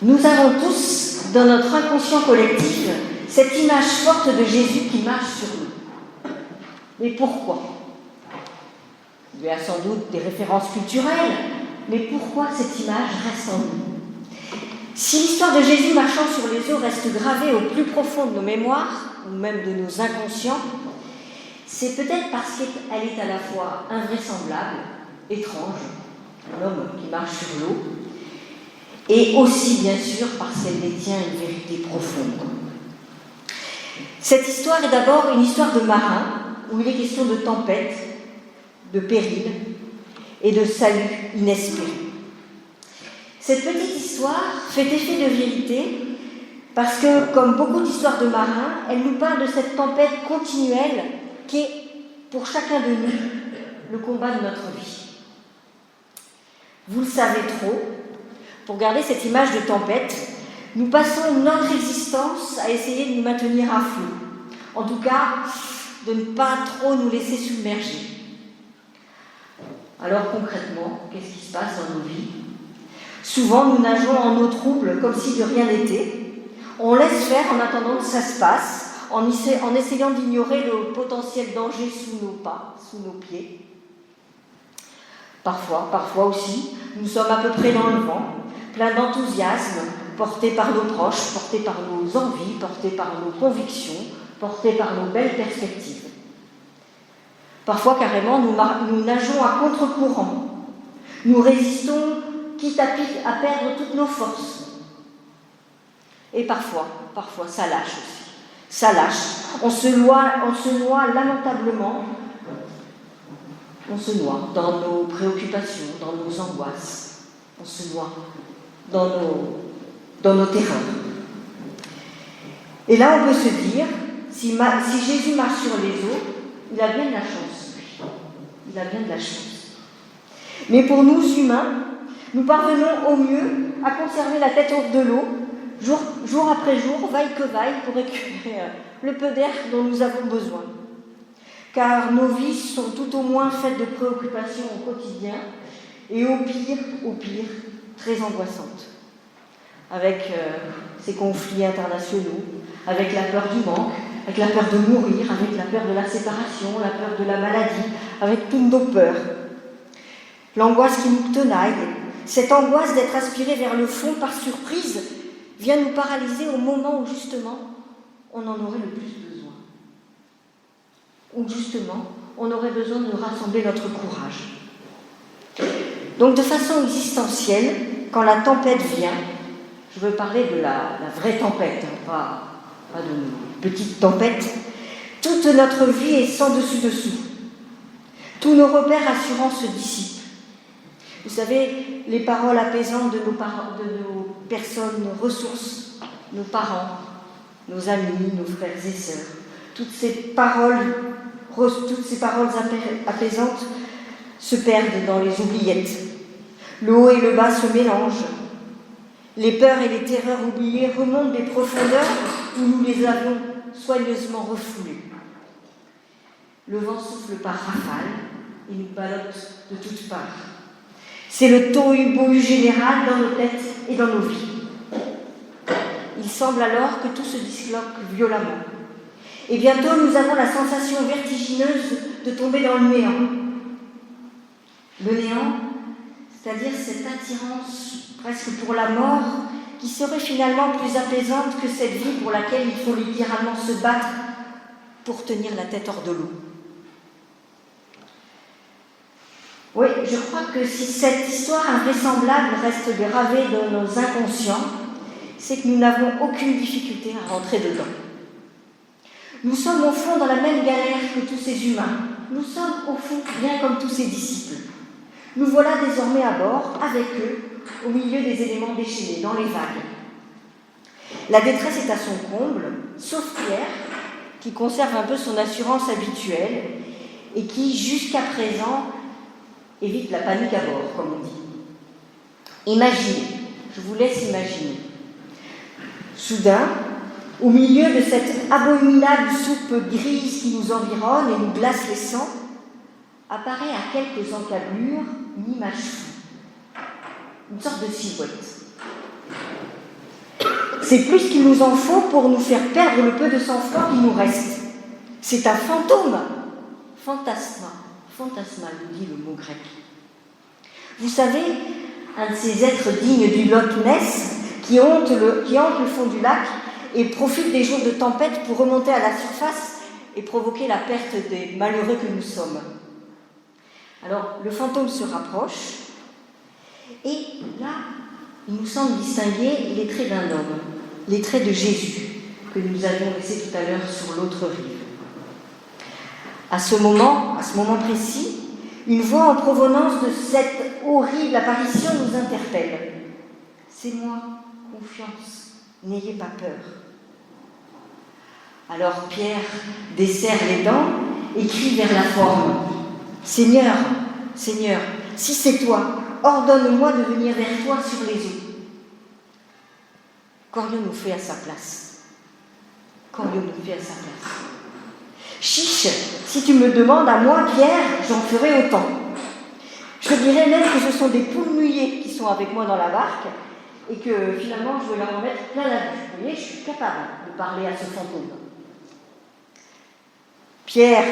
Nous avons tous, dans notre inconscient collectif, cette image forte de Jésus qui marche sur nous. Mais pourquoi ? Il y a sans doute des références culturelles, mais pourquoi cette image reste en nous ? Si l'histoire de Jésus marchant sur les eaux reste gravée au plus profond de nos mémoires, ou même de nos inconscients, c'est peut-être parce qu'elle est à la fois invraisemblable, étrange, un homme qui marche sur l'eau, et aussi, bien sûr, parce qu'elle détient une vérité profonde. Cette histoire est d'abord une histoire de marin, où il est question de tempête, de péril et de salut inespéré. Cette petite histoire fait effet de vérité parce que, comme beaucoup d'histoires de marins, elle nous parle de cette tempête continuelle qui est, pour chacun de nous, le combat de notre vie. Vous le savez trop, pour garder cette image de tempête, nous passons notre existence à essayer de nous maintenir à flot. En tout cas, de ne pas trop nous laisser submerger. Alors concrètement, qu'est-ce qui se passe dans nos vies ? Souvent, nous nageons en eau trouble comme si de rien n'était. On laisse faire en attendant que ça se passe, en essayant d'ignorer le potentiel danger sous nos pas, sous nos pieds. Parfois aussi, nous sommes à peu près dans le vent, pleins d'enthousiasme, portés par nos proches, portés par nos envies, portés par nos convictions, portés par nos belles perspectives. Parfois, carrément, nous nageons à contre-courant. Nous résistons, quitte à perdre toutes nos forces. Et parfois, ça lâche aussi. Ça lâche. On se noie lamentablement. On se noie dans nos préoccupations, dans nos angoisses. On se noie dans nos terreurs. Et là, on peut se dire, si Jésus marche sur les eaux, il a bien de la chance, lui. Il a bien de la chance. Mais pour nous, humains, nous parvenons au mieux à conserver la tête hors de l'eau, jour après jour, vaille que vaille, pour récupérer le peu d'air dont nous avons besoin. Car nos vies sont tout au moins faites de préoccupations au quotidien, et au pire, très angoissantes. Avec ces conflits internationaux, avec la peur du manque, avec la peur de mourir, avec la peur de la séparation, la peur de la maladie, avec toutes nos peurs. L'angoisse qui nous tenaille, cette angoisse d'être aspiré vers le fond par surprise, vient nous paralyser au moment où justement on en aurait le plus besoin. Où justement on aurait besoin de rassembler notre courage. Donc de façon existentielle, quand la tempête vient, je veux parler de la vraie tempête, pas de nos petites tempêtes, toute notre vie est sans dessus-dessous. Tous nos repères rassurants se dissipent. Vous savez, les paroles apaisantes de nos personnes ressources, nos parents, nos amis, nos frères et sœurs, toutes ces paroles apaisantes se perdent dans les oubliettes. Le haut et le bas se mélangent. Les peurs et les terreurs oubliées remontent des profondeurs où nous les avons soigneusement refoulées. Le vent souffle par rafales et nous ballotte de toutes parts. C'est le tohu-bohu général dans nos têtes et dans nos vies. Il semble alors que tout se disloque violemment. Et bientôt, nous avons la sensation vertigineuse de tomber dans le néant. Le néant, c'est-à-dire cette attirance presque pour la mort, qui serait finalement plus apaisante que cette vie pour laquelle il faut littéralement se battre pour tenir la tête hors de l'eau. Oui, je crois que si cette histoire invraisemblable reste gravée dans nos inconscients, c'est que nous n'avons aucune difficulté à rentrer dedans. Nous sommes au fond dans la même galère que tous ces humains. Nous sommes au fond bien comme tous ces disciples. Nous voilà désormais à bord, avec eux, au milieu des éléments déchaînés, dans les vagues. La détresse est à son comble, sauf Pierre, qui conserve un peu son assurance habituelle et qui, jusqu'à présent, évite la panique à bord, comme on dit. Imaginez, je vous laisse imaginer. Soudain, au milieu de cette abominable soupe grise qui nous environne et nous glace les sangs, apparaît à quelques encablures une image floue, une sorte de silhouette. c'est plus qu'il nous en faut pour nous faire perdre le peu de sang-froid qui nous reste. C'est un fantôme. Fantasma, nous dit le mot grec. Vous savez, un de ces êtres dignes du Loch Ness qui hante le fond du lac et profite des jours de tempête pour remonter à la surface et provoquer la perte des malheureux que nous sommes. Alors, le fantôme se rapproche et là, il nous semble distinguer les traits d'un homme, les traits de Jésus que nous avions laissés tout à l'heure sur l'autre rive. À ce moment précis, une voix en provenance de cette horrible apparition nous interpelle. C'est moi, confiance, n'ayez pas peur. Alors Pierre desserre les dents et crie vers la forme. Seigneur, Seigneur, si c'est toi, ordonne-moi de venir vers toi sur les eaux. Qu'aurions-nous fait à sa place? Chiche, si tu me demandes à moi, Pierre, j'en ferai autant. Je dirais même que ce sont des poules mouillées qui sont avec moi dans la barque et que finalement je vais leur en mettre plein la vue. Vous voyez, je suis capable de parler à ce fantôme. Pierre,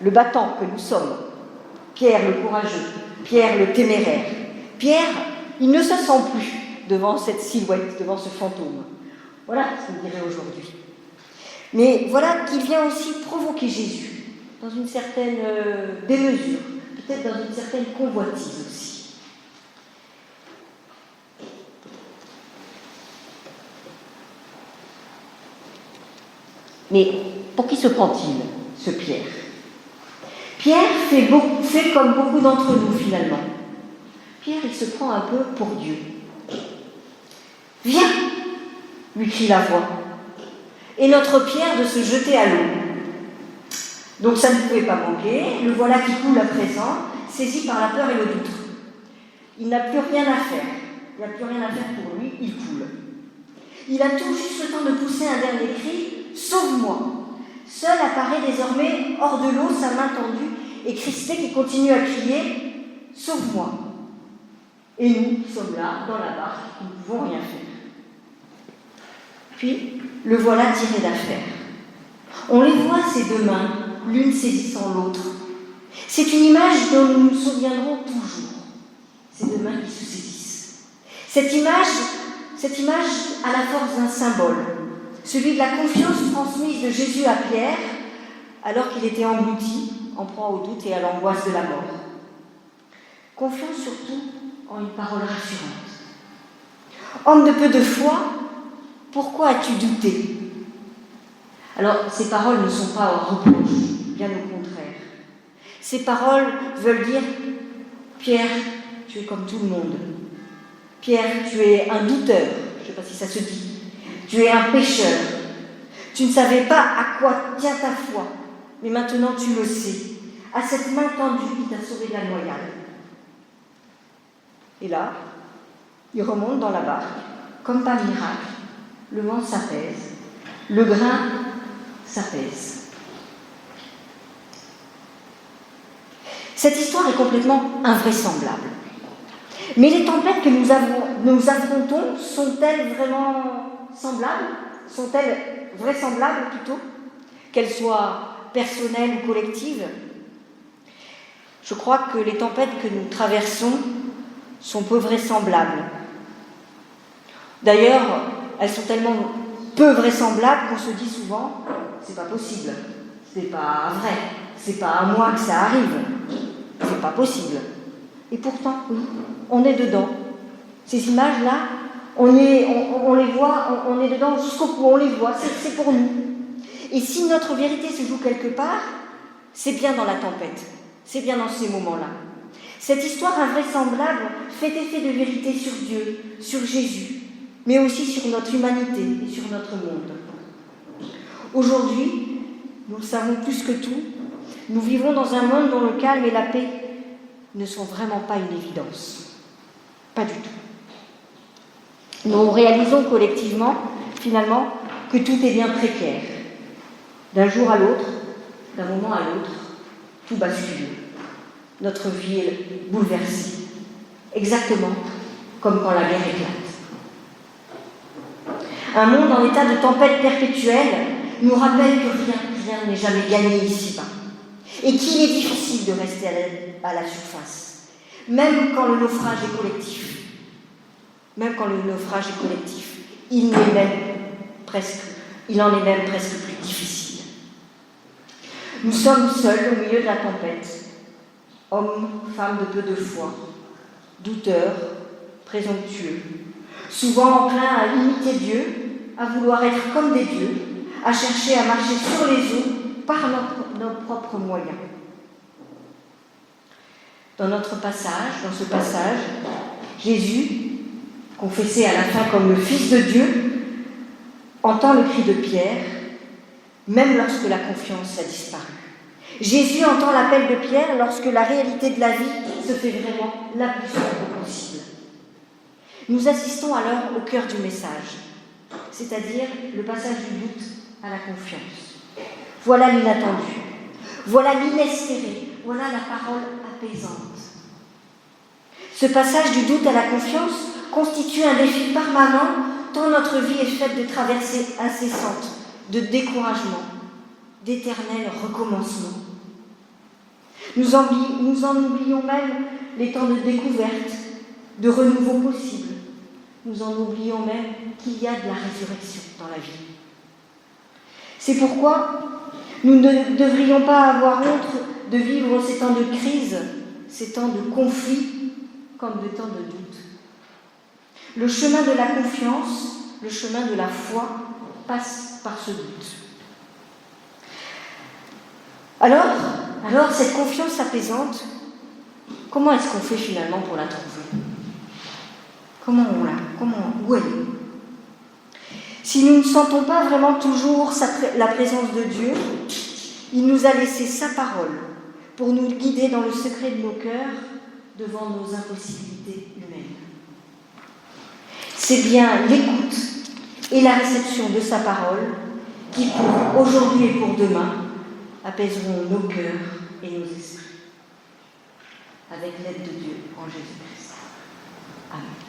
le battant que nous sommes, Pierre le courageux, Pierre le téméraire. Pierre, il ne se sent plus devant cette silhouette, devant ce fantôme. Voilà ce qu'on dirait aujourd'hui. Mais voilà qu'il vient aussi provoquer Jésus dans une certaine démesure, peut-être dans une certaine convoitise aussi. Mais pour qui se prend-il, ce Pierre? Pierre fait comme beaucoup d'entre nous finalement. Pierre, il se prend un peu pour Dieu. Viens, lui crie la voix. Et notre Pierre de se jeter à l'eau. Donc ça ne pouvait pas manquer, le voilà qui coule à présent, saisi par la peur et le doute. Il n'a plus rien à faire, pour lui, il coule. Il a tout juste le temps de pousser un dernier cri, « Sauve-moi !» Seul apparaît désormais hors de l'eau, sa main tendue, et Christé qui continue à crier, « Sauve-moi !» Et nous qui sommes là, dans la barque, nous ne pouvons rien faire. Puis, le voilà tiré d'affaire. On les voit, ces deux mains, l'une saisissant l'autre. C'est une image dont nous nous souviendrons toujours. Ces deux mains qui se saisissent. Cette image a la force d'un symbole, celui de la confiance transmise de Jésus à Pierre, alors qu'il était englouti, en proie au doute et à l'angoisse de la mort. Confiance surtout en une parole rassurante. Homme de peu de foi, pourquoi as-tu douté? Alors, ces paroles ne sont pas un reproche, bien au contraire. Ces paroles veulent dire « Pierre, tu es comme tout le monde. Pierre, tu es un douteur, je ne sais pas si ça se dit. Tu es un pécheur. Tu ne savais pas à quoi tient ta foi, mais maintenant tu le sais, à cette main tendue qui t'a sauvé de la noyade. » Et là, il remonte dans la barque, comme par miracle. Le vent s'apaise, le grain s'apaise. Cette histoire est complètement invraisemblable. Mais les tempêtes que nous affrontons sont-elles vraiment semblables? Sont-elles vraisemblables plutôt? Qu'elles soient personnelles ou collectives? Je crois que les tempêtes que nous traversons sont peu vraisemblables. D'ailleurs, elles sont tellement peu vraisemblables qu'on se dit souvent « c'est pas possible, c'est pas vrai, c'est pas à moi que ça arrive, c'est pas possible ». Et pourtant, oui, on est dedans. Ces images-là, on les voit, on est dedans jusqu'au bout, on les voit, c'est pour nous. Et si notre vérité se joue quelque part, c'est bien dans la tempête, c'est bien dans ces moments-là. Cette histoire invraisemblable fait effet de vérité sur Dieu, sur Jésus, mais aussi sur notre humanité et sur notre monde. Aujourd'hui, nous le savons plus que tout, nous vivons dans un monde dont le calme et la paix ne sont vraiment pas une évidence. Pas du tout. Nous réalisons collectivement, finalement, que tout est bien précaire. D'un jour à l'autre, d'un moment à l'autre, tout bascule. Notre vie est bouleversée, exactement comme quand la guerre éclate. Un monde en état de tempête perpétuelle nous rappelle que rien n'est jamais gagné ici-bas. Et qu'il est difficile de rester à la surface, même quand le naufrage est collectif. Même quand le naufrage est collectif, il en est même presque plus difficile. Nous sommes seuls au milieu de la tempête, hommes, femmes de peu de foi, douteurs, présomptueux, souvent enclins à imiter Dieu, à vouloir être comme des dieux, à chercher à marcher sur les eaux par nos propres moyens. Dans ce passage, Jésus, confessé à la fin comme le Fils de Dieu, entend le cri de Pierre, même lorsque la confiance a disparu. Jésus entend l'appel de Pierre lorsque la réalité de la vie se fait vraiment la plus sombre possible. Nous assistons alors au cœur du message, c'est-à-dire le passage du doute à la confiance. Voilà l'inattendu, voilà l'inespéré, voilà la parole apaisante. Ce passage du doute à la confiance constitue un défi permanent tant notre vie est faite de traversées incessantes, de découragement, d'éternel recommencement. Nous en oublions même les temps de découverte, de renouveau possible. Nous en oublions même qu'il y a de la résurrection dans la vie. C'est pourquoi nous ne devrions pas avoir honte de vivre ces temps de crise, ces temps de conflit, comme de temps de doute. Le chemin de la confiance, le chemin de la foi, passe par ce doute. Alors, cette confiance apaisante, comment est-ce qu'on fait finalement pour la trouver ? Où elle est ? Si nous ne sentons pas vraiment toujours la présence de Dieu, il nous a laissé sa parole pour nous guider dans le secret de nos cœurs devant nos impossibilités humaines. C'est bien l'écoute et la réception de sa parole qui, pour aujourd'hui et pour demain, apaiseront nos cœurs et nos esprits, avec l'aide de Dieu en Jésus-Christ. Amen.